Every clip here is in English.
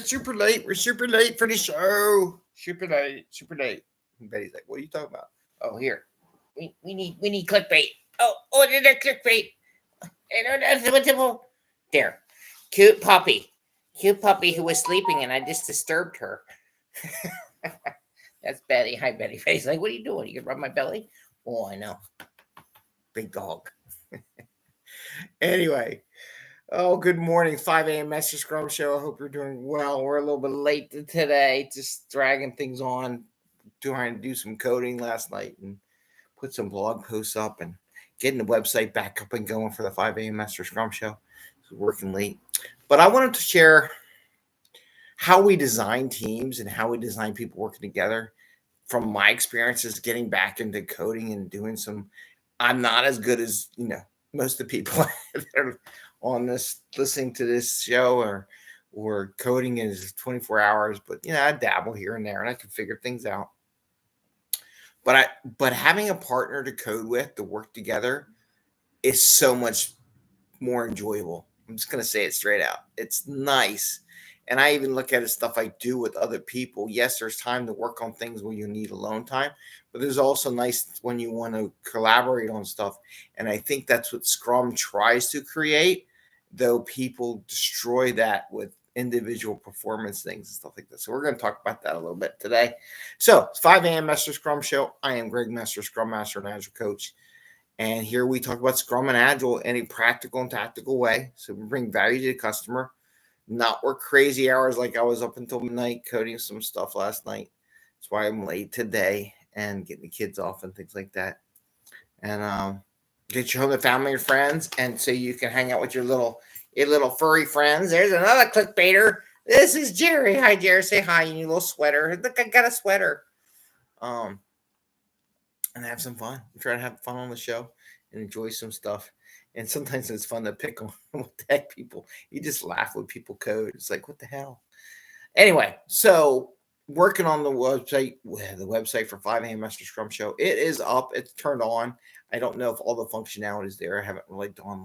super late. We're super late for the show. Super late. Super late. And Betty's like, what are you talking about? Oh, here. We need clickbait. Oh, there's clickbait. There. Cute puppy. Cute puppy who was sleeping and I just disturbed her. That's Betty. Hi, Betty. Betty's like, what are you doing? You can rub my belly? Oh, I know. Big dog. Anyway. Oh, good morning. 5 a.m. Mester Scrum Show. I hope you're doing well. We're a little bit late today, just dragging things on, trying to do some coding last night and put some blog posts up and getting the website back up and going for the 5 a.m. Mester Scrum Show. So working late. But I wanted to share how we design teams and how we design people working together from my experiences getting back into coding and doing some. I'm not as good as, most of the people that are on this listening to this show or coding is 24 hours, but I dabble here and there and I can figure things out. But having a partner to code with, to work together, is so much more enjoyable. I'm just gonna say it straight out. It's nice. And I even look at it stuff I do with other people. Yes, there's time to work on things where you need alone time, but there's also nice when you want to collaborate on stuff. And I think that's what Scrum tries to create, though people destroy that with individual performance things and stuff like that. So we're going to talk about that a little bit today. So it's 5 a.m. Mester Scrum Show. I am Greg Mester, Scrum Master and Agile Coach. And here we talk about Scrum and Agile in a practical and tactical way. So we bring value to the customer, not work crazy hours like I was up until midnight coding some stuff last night. That's why I'm late today and getting the kids off and things like that. And get you home to family and friends, and so you can hang out with your little furry friends. There's another clickbaiter. This is Jerry. Hi, Jerry. Say hi in your little sweater. Look, I got a sweater. And have some fun. I'm trying to have fun on the show and enjoy some stuff. And sometimes it's fun to pick on what the heck people. You just laugh when people code. It's like, what the hell? Anyway, so working on the website for 5 a.m. Mester Scrum Show. It is up. It's turned on. I don't know if all the functionality is there. I haven't really done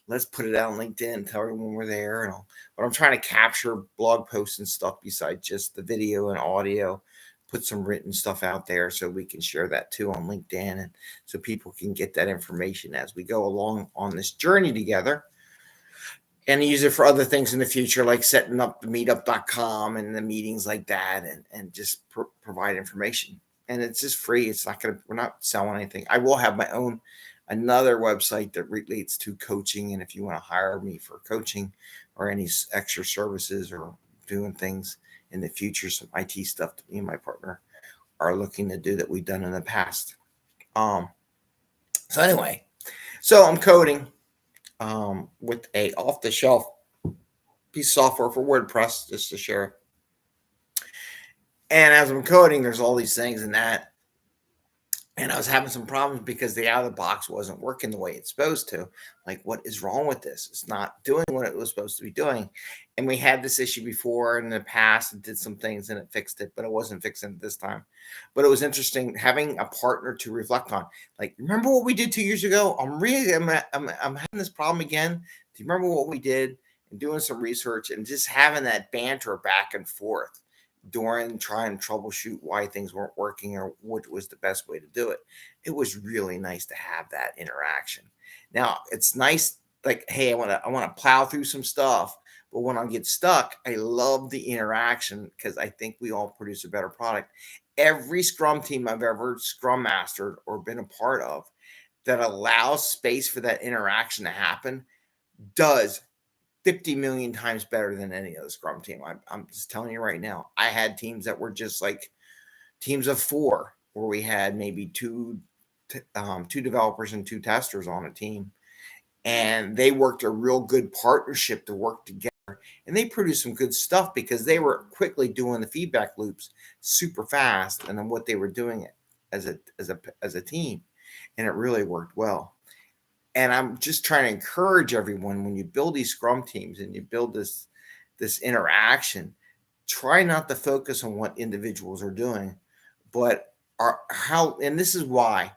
let's put it out on LinkedIn and tell everyone we're there and all. But I'm trying to capture blog posts and stuff besides just the video and audio. Put some written stuff out there so we can share that too on LinkedIn, and so people can get that information as we go along on this journey together, and use it for other things in the future, like setting up the meetup.com and the meetings like that, and just provide information. And it's just free. We're not selling anything. I will have my own, another website that relates to coaching. And if you want to hire me for coaching or any extra services or doing things in the future, some IT stuff that me and my partner are looking to do that we've done in the past. So anyway, so I'm coding with a off-the-shelf piece of software for WordPress, just to share. And as I'm coding, there's all these things in that. And I was having some problems because the out of the box wasn't working the way it's supposed to. Like, what is wrong with this? It's not doing what it was supposed to be doing. And we had this issue before in the past and did some things and it fixed it, but it wasn't fixing it this time. But it was interesting having a partner to reflect on. Like, remember what we did 2 years ago? I'm having this problem again. Do you remember what we did? And doing some research and just having that banter back and forth during trying to troubleshoot why things weren't working or what was the best way to do it. It was really nice to have that interaction. Now it's nice, like, hey, I want to plow through some stuff, but when I get stuck, I love the interaction because I think we all produce a better product. Every Scrum team I've ever Scrum mastered or been a part of that allows space for that interaction to happen does 50 million times better than any other Scrum team. I'm just telling you right now. I had teams that were just like teams of 4, where we had maybe two developers and 2 testers on a team, and they worked a real good partnership to work together, and they produced some good stuff because they were quickly doing the feedback loops super fast, and then what they were doing it as a team, and it really worked well. And I'm just trying to encourage everyone, when you build these Scrum teams and you build this interaction, try not to focus on what individuals are doing, but and this is why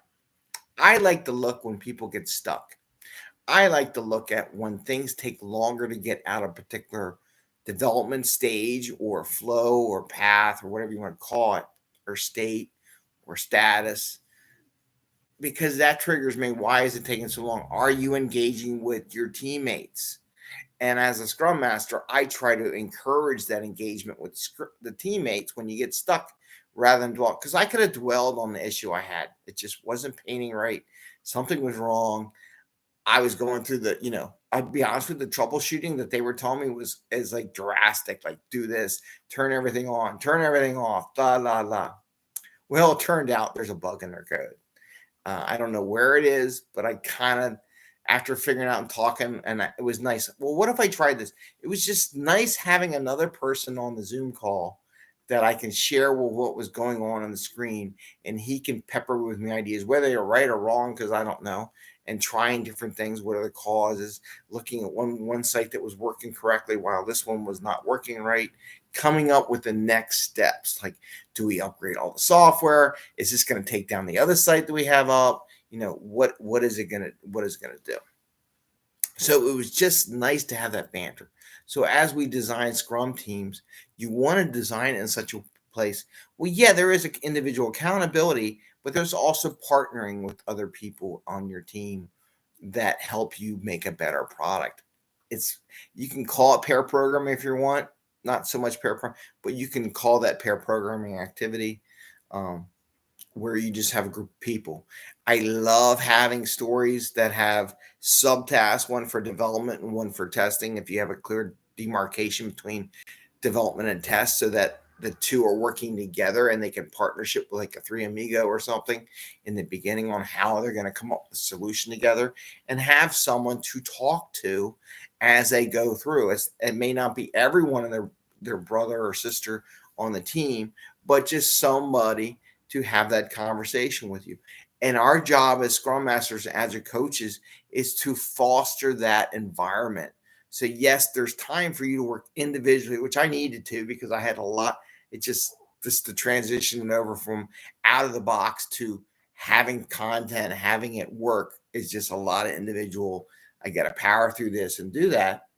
I like to look when people get stuck. I like to look at when things take longer to get out of particular development stage or flow or path or whatever you want to call it, or state or status, because that triggers me. Why is it taking so long? Are you engaging with your teammates? And as a scrum master, I try to encourage that engagement with the teammates when you get stuck, rather than dwell. Because I could have dwelled on the issue I had. It just wasn't painting right. Something was wrong. I was going through I'd be honest with the troubleshooting that they were telling me is like drastic, like do this, turn everything on, turn everything off, blah, blah, blah. Well, it turned out there's a bug in their code. I don't know where it is, but I kind of, after figuring out and talking, and it was nice. Well, what if I tried this? It was just nice having another person on the Zoom call that I can share with what was going on the screen, and he can pepper with me ideas, whether they're right or wrong, because I don't know, and trying different things. What are the causes? Looking at one site that was working correctly while this one was not working right, coming up with the next steps. Like, do we upgrade all the software? Is this going to take down the other site that we have up? What is it gonna do? So it was just nice to have that banter. So as we design Scrum teams, you want to design it in such a place. Well, yeah, there is an individual accountability, but there's also partnering with other people on your team that help you make a better product. You can call it pair programming if you want, not so much pair programming, but you can call that pair programming activity. Where you just have a group of people. I love having stories that have subtasks, one for development and one for testing. If you have a clear demarcation between development and test, so that the two are working together and they can partnership with like a three amigo or something in the beginning on how they're going to come up with a solution together, and have someone to talk to as they go through. It may not be everyone and their brother or sister on the team, but just somebody to have that conversation with you. And our job as Scrum Masters and Agile coaches is to foster that environment. So yes, there's time for you to work individually, which I needed to, because I had a lot. It just the transition over from out of the box to having content, having it work is just a lot of individual. I got to power through this and do that.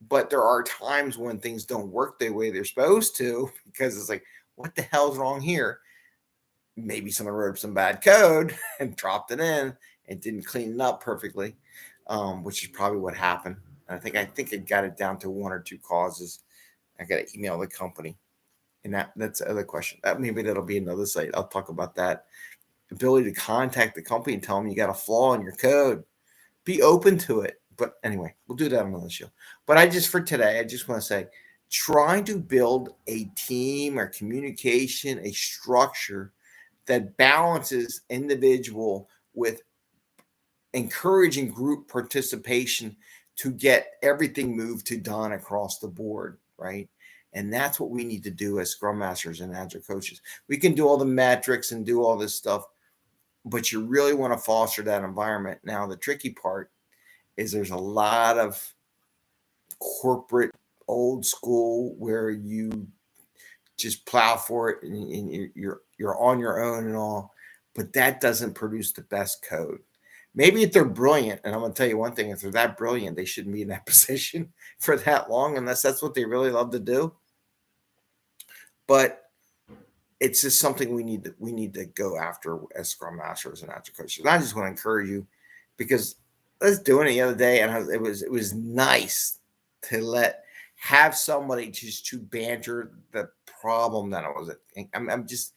But there are times when things don't work the way they're supposed to, because it's like, what the hell's wrong here? Maybe someone wrote some bad code and dropped it in and didn't clean it up perfectly, which is probably what happened. I think it got it down to one or two causes. I got to email the company, and that's the other question. Maybe that'll be another site. I'll talk about that. Ability to contact the company and tell them you got a flaw in your code. Be open to it. But anyway, we'll do that on another show. But for today, I just want to say, trying to build a team or communication, a structure that balances individual with encouraging group participation to get everything moved to done across the board, right? And that's what we need to do as Scrum Masters and Agile coaches. We can do all the metrics and do all this stuff, but you really want to foster that environment. Now, the tricky part is there's a lot of corporate old school where you just plow for it and you're on your own and all, but that doesn't produce the best code. Maybe if they're brilliant, and I'm going to tell you one thing, if they're that brilliant, they shouldn't be in that position for that long, unless that's what they really love to do. But it's just something we need to go after as Scrum Masters and Agile coaches. And I just want to encourage you, because I was doing it the other day, and it was nice to have somebody just to banter the problem that I was at. I'm just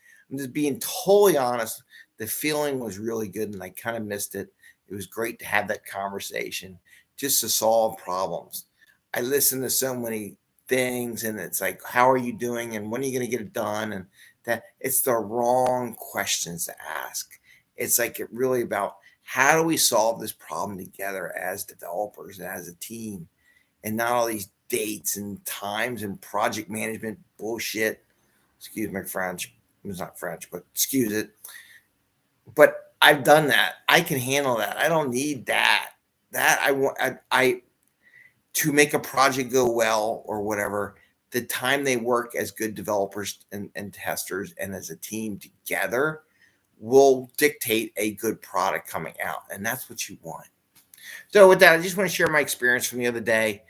being totally honest. The feeling was really good, and I kind of missed it. It was great to have that conversation just to solve problems. I listen to so many things, and it's like, how are you doing? And when are you going to get it done? And that it's the wrong questions to ask. It's like it really about, how do we solve this problem together as developers and as a team, and not all these dates and times and project management bullshit. Excuse my French. It's not French, but excuse it. But I've done that. I can handle that. I don't need that. I to make a project go well or whatever, the time they work as good developers and testers and as a team together will dictate a good product coming out. And that's what you want. So with that, I just want to share my experience from the other day.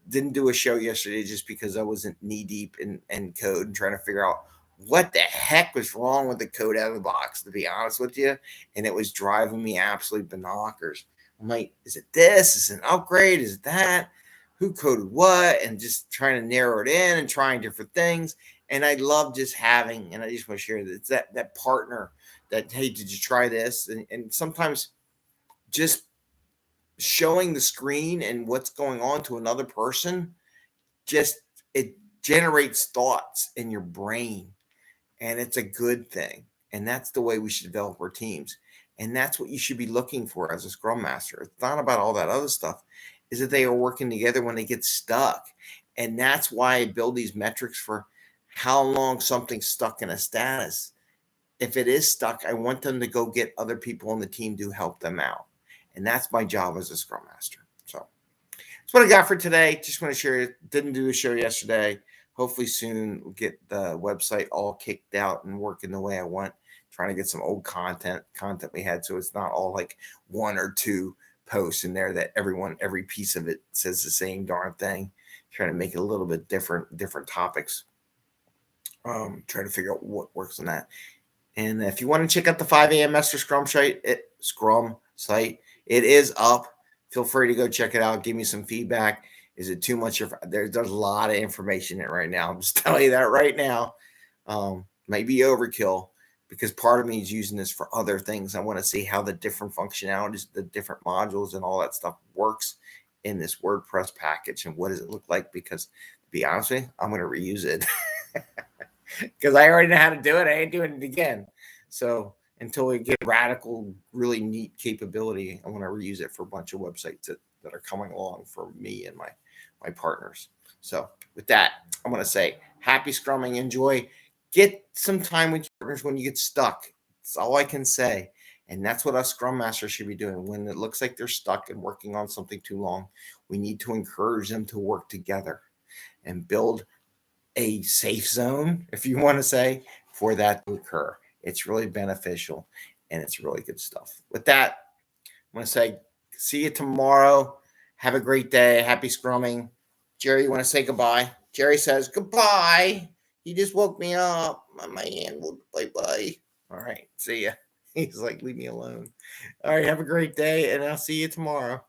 Didn't do a show yesterday just because I wasn't knee deep in code and trying to figure out what the heck was wrong with the code out of the box, to be honest with you. And it was driving me absolutely binoculars. I'm like, is it this? Is it an upgrade? Is it that? Who coded what? And just trying to narrow it in and trying different things. And I love just having, and I just want to share that it's that partner that, hey, did you try this? And sometimes just showing the screen and what's going on to another person, just it generates thoughts in your brain, and it's a good thing. And that's the way we should develop our teams. And that's what you should be looking for as a scrum master. It's not about all that other stuff, is that they are working together when they get stuck. And that's why I build these metrics for how long something's stuck in a status. If it is stuck, I want them to go get other people on the team to help them out. And that's my job as a scrum master. So that's what I got for today. Just want to share it. Didn't do a show yesterday. Hopefully soon we'll get the website all kicked out and working the way I want. Trying to get some old content we had, so it's not all like one or two posts in there that every piece of it says the same darn thing. Trying to make it a little bit different topics. Trying to figure out what works on that. And if you want to check out the 5 a.m. Mester Scrum site, it is up. Feel free to go check it out. Give me some feedback. Is it too much? There's a lot of information in it right now. I'm just telling you that right now. Might be overkill because part of me is using this for other things. I want to see how the different functionalities, the different modules and all that stuff works in this WordPress package and what does it look like, because to be honest with you, I'm going to reuse it because I already know how to do it. I ain't doing it again. So until we get radical, really neat capability, I want to reuse it for a bunch of websites that are coming along for me and my partners. So with that, I'm going to say happy scrumming. Enjoy. Get some time with your partners when you get stuck. That's all I can say. And that's what us scrum masters should be doing. When it looks like they're stuck and working on something too long, we need to encourage them to work together and build a safe zone, if you want to say, for that to occur. It's really beneficial and it's really good stuff. With that, I'm going to say, see you tomorrow. Have a great day. Happy scrumming. Jerry, you want to say goodbye? Jerry says goodbye. He just woke me up. My hand will bye-bye. All right. See ya. He's like, leave me alone. All right. Have a great day, and I'll see you tomorrow.